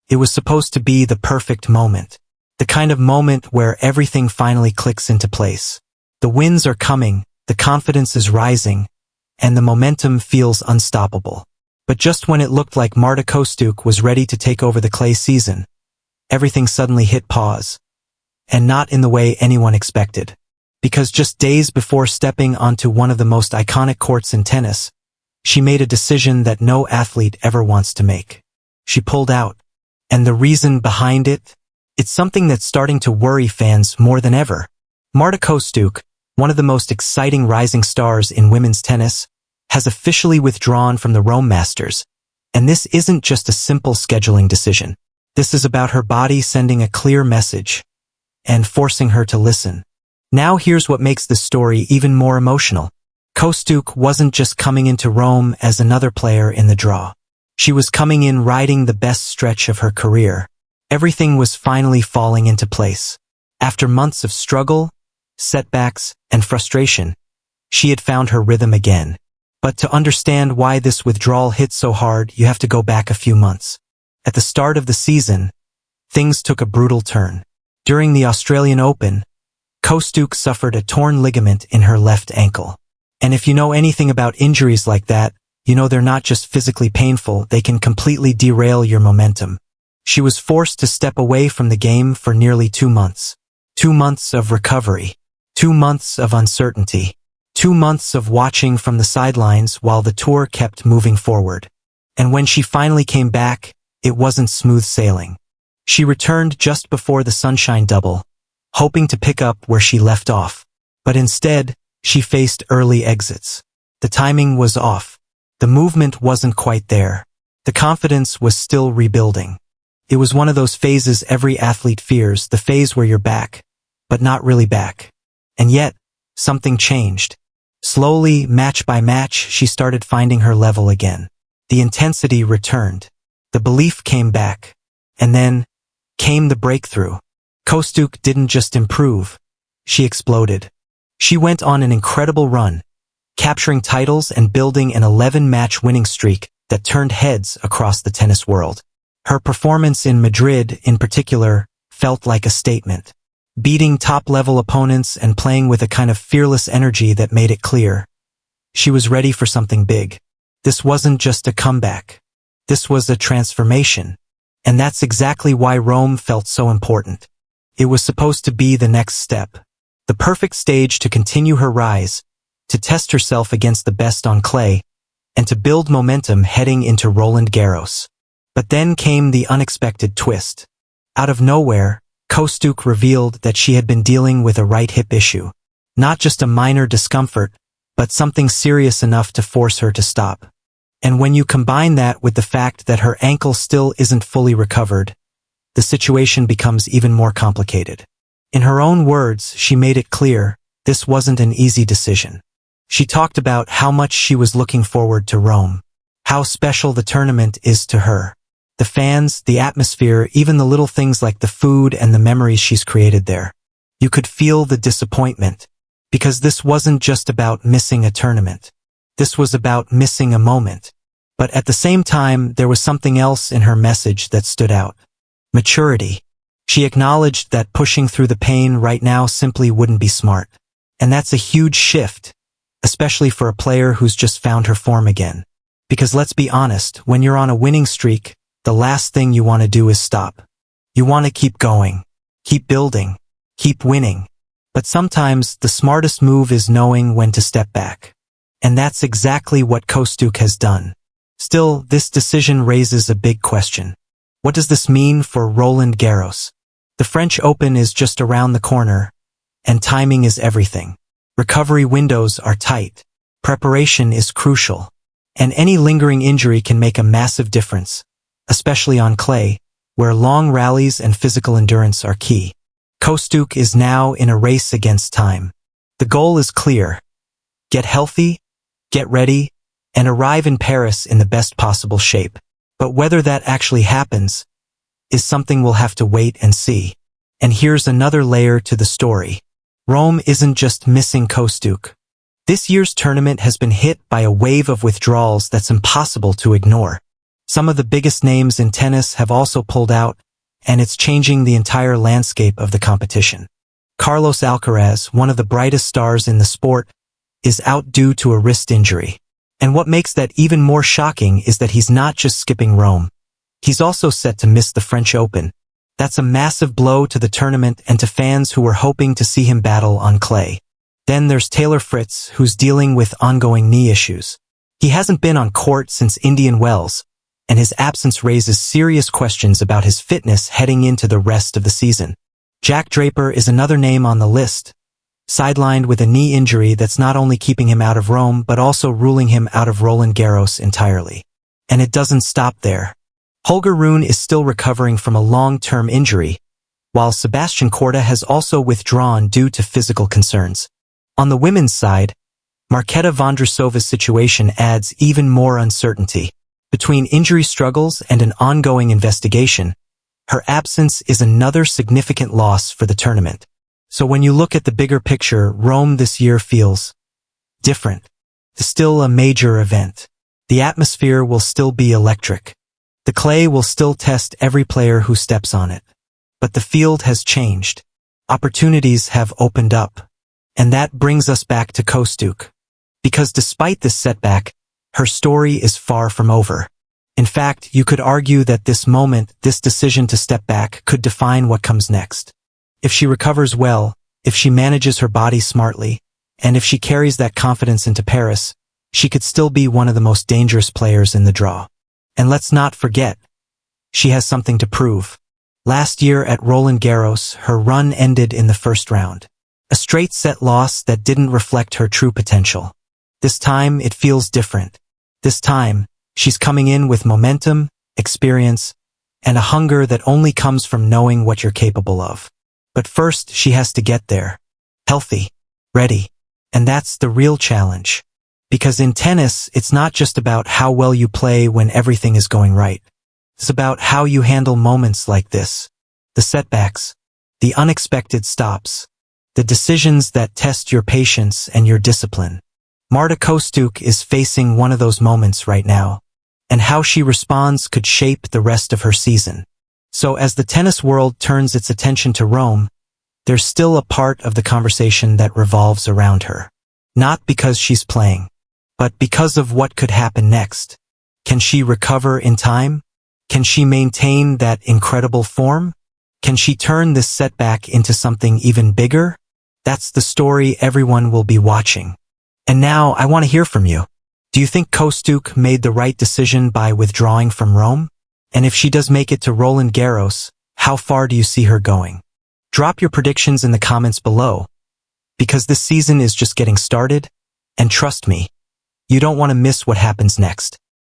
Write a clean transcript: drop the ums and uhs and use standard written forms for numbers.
It was supposed to be the perfect moment. The kind of moment where everything finally clicks into place. The wins are coming, the confidence is rising, and the momentum feels unstoppable. But just when it looked like Marta Kostyuk was ready to take over the clay season, everything suddenly hit pause. And not in the way anyone expected. Because just days before stepping onto one of the most iconic courts in tennis, she made a decision that no athlete ever wants to make. She pulled out. And the reason behind it? It's something that's starting to worry fans more than ever. Marta Kostyuk, one of the most exciting rising stars in women's tennis, has officially withdrawn from the Rome Masters. And this isn't just a simple scheduling decision. This is about her body sending a clear message and forcing her to listen. Now here's what makes this story even more emotional. Kostyuk wasn't just coming into Rome as another player in the draw. She was coming in riding the best stretch of her career. Everything was finally falling into place. After months of struggle, setbacks, and frustration, she had found her rhythm again. But to understand why this withdrawal hit so hard, you have to go back a few months. At the start of the season, things took a brutal turn. During the Australian Open, Kostyuk suffered a torn ligament in her left ankle. And if you know anything about injuries like that, you know they're not just physically painful, they can completely derail your momentum. She was forced to step away from the game for nearly 2 months. 2 months of recovery. 2 months of uncertainty. 2 months of watching from the sidelines while the tour kept moving forward. And when she finally came back, it wasn't smooth sailing. She returned just before the Sunshine Double, hoping to pick up where she left off. But instead, she faced early exits. The timing was off. The movement wasn't quite there. The confidence was still rebuilding. It was one of those phases every athlete fears, the phase where you're back, but not really back. And yet, something changed. Slowly, match by match, she started finding her level again. The intensity returned. The belief came back. And then came the breakthrough. Kostyuk didn't just improve. She exploded. She went on an incredible run, capturing titles and building an 11-match winning streak that turned heads across the tennis world. Her performance in Madrid, in particular, felt like a statement. Beating top-level opponents and playing with a kind of fearless energy that made it clear. She was ready for something big. This wasn't just a comeback. This was a transformation. And that's exactly why Rome felt so important. It was supposed to be the next step. The perfect stage to continue her rise, to test herself against the best on clay, and to build momentum heading into Roland Garros. But then came the unexpected twist. Out of nowhere, Kostyuk revealed that she had been dealing with a right hip issue. Not just a minor discomfort, but something serious enough to force her to stop. And when you combine that with the fact that her ankle still isn't fully recovered, the situation becomes even more complicated. In her own words, she made it clear, this wasn't an easy decision. She talked about how much she was looking forward to Rome, how special the tournament is to her. The fans, the atmosphere, even the little things like the food and the memories she's created there. You could feel the disappointment, because this wasn't just about missing a tournament. This was about missing a moment. But at the same time, there was something else in her message that stood out. Maturity. She acknowledged that pushing through the pain right now simply wouldn't be smart. And that's a huge shift, especially for a player who's just found her form again. Because let's be honest, when you're on a winning streak, the last thing you want to do is stop. You want to keep going, keep building, keep winning. But sometimes the smartest move is knowing when to step back. And that's exactly what Kostyuk has done. Still, this decision raises a big question. What does this mean for Roland Garros? The French Open is just around the corner, and timing is everything. Recovery windows are tight. Preparation is crucial. And any lingering injury can make a massive difference, especially on clay, where long rallies and physical endurance are key. Kostyuk is now in a race against time. The goal is clear. Get healthy, get ready, and arrive in Paris in the best possible shape. But whether that actually happens is something we'll have to wait and see. And here's another layer to the story. Rome isn't just missing Kostyuk. This year's tournament has been hit by a wave of withdrawals that's impossible to ignore. Some of the biggest names in tennis have also pulled out, and it's changing the entire landscape of the competition. Carlos Alcaraz, one of the brightest stars in the sport, is out due to a wrist injury. And what makes that even more shocking is that he's not just skipping Rome. He's also set to miss the French Open. That's a massive blow to the tournament and to fans who were hoping to see him battle on clay. Then there's Taylor Fritz, who's dealing with ongoing knee issues. He hasn't been on court since Indian Wells, and his absence raises serious questions about his fitness heading into the rest of the season. Jack Draper is another name on the list, sidelined with a knee injury that's not only keeping him out of Rome but also ruling him out of Roland Garros entirely. And it doesn't stop there. Holger Rune is still recovering from a long-term injury, while Sebastian Korda has also withdrawn due to physical concerns. On the women's side, Marketa Vondrousova's situation adds even more uncertainty. Between injury struggles and an ongoing investigation, her absence is another significant loss for the tournament. So when you look at the bigger picture, Rome this year feels different. It's still a major event. The atmosphere will still be electric. The clay will still test every player who steps on it. But the field has changed. Opportunities have opened up. And that brings us back to Kostyuk. Because despite this setback, her story is far from over. In fact, you could argue that this moment, this decision to step back, could define what comes next. If she recovers well, if she manages her body smartly, and if she carries that confidence into Paris, she could still be one of the most dangerous players in the draw. And let's not forget, she has something to prove. Last year at Roland Garros, her run ended in the first round. A straight-set loss that didn't reflect her true potential. This time, it feels different. This time, she's coming in with momentum, experience, and a hunger that only comes from knowing what you're capable of. But first, she has to get there. Healthy. Ready. And that's the real challenge. Because in tennis, it's not just about how well you play when everything is going right. It's about how you handle moments like this. The setbacks. The unexpected stops. The decisions that test your patience and your discipline. Marta Kostyuk is facing one of those moments right now, and how she responds could shape the rest of her season. So as the tennis world turns its attention to Rome, there's still a part of the conversation that revolves around her. Not because she's playing, but because of what could happen next. Can she recover in time? Can she maintain that incredible form? Can she turn this setback into something even bigger? That's the story everyone will be watching. And now I want to hear from you. Do you think Kostyuk made the right decision by withdrawing from Rome? And if she does make it to Roland Garros, how far do you see her going? Drop your predictions in the comments below, because this season is just getting started, and trust me, you don't want to miss what happens next.